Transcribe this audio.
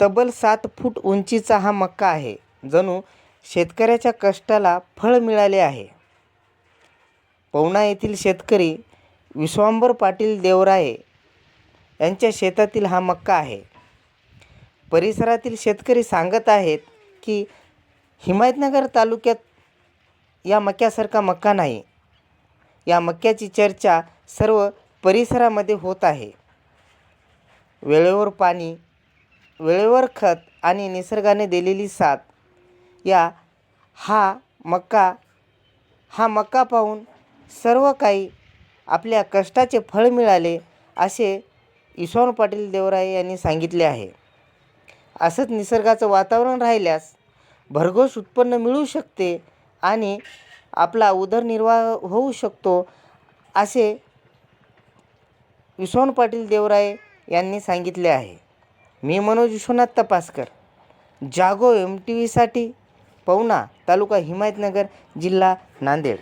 तब्बल 7 फूट उंचीचा हा मक्का आहे. जणू शेतकऱ्याच्या कष्टाला फळ मिळाले आहे. पवना येथील शेतकरी विश्वांबर पाटील देवराये यांच्या शेतातील हा मक्का आहे. परिसरातील शेतकरी सांगत आहेत की हिमायतनगर तालुक्यात या मक्यासारखा मक्का नाही. या मक्याची चर्चा सर्व परिसरामध्ये होत आहे. वेळेवर पाणी, वेळेवर खत आणि निसर्गाने दिलेली साथ हा मक्का पाहून सर्व काही आपल्या कष्टाचे फळ मिळाले असे विश्वांबर पाटील देवराये यांनी सांगितले आहे. असंच निसर्गाचं वातावरण राहिल्यास भरघोस उत्पन्न मिळू शकते आणि आपला उदरनिर्वाह होऊ शकतो असे विश्वांबर पाटील देवराये यांनी सांगितले आहे. मी मनोज विश्वनाथ तपासकर, जागो MTV साठी पवना, तालुका हिमायतनगर, जिल्हा नांदेड.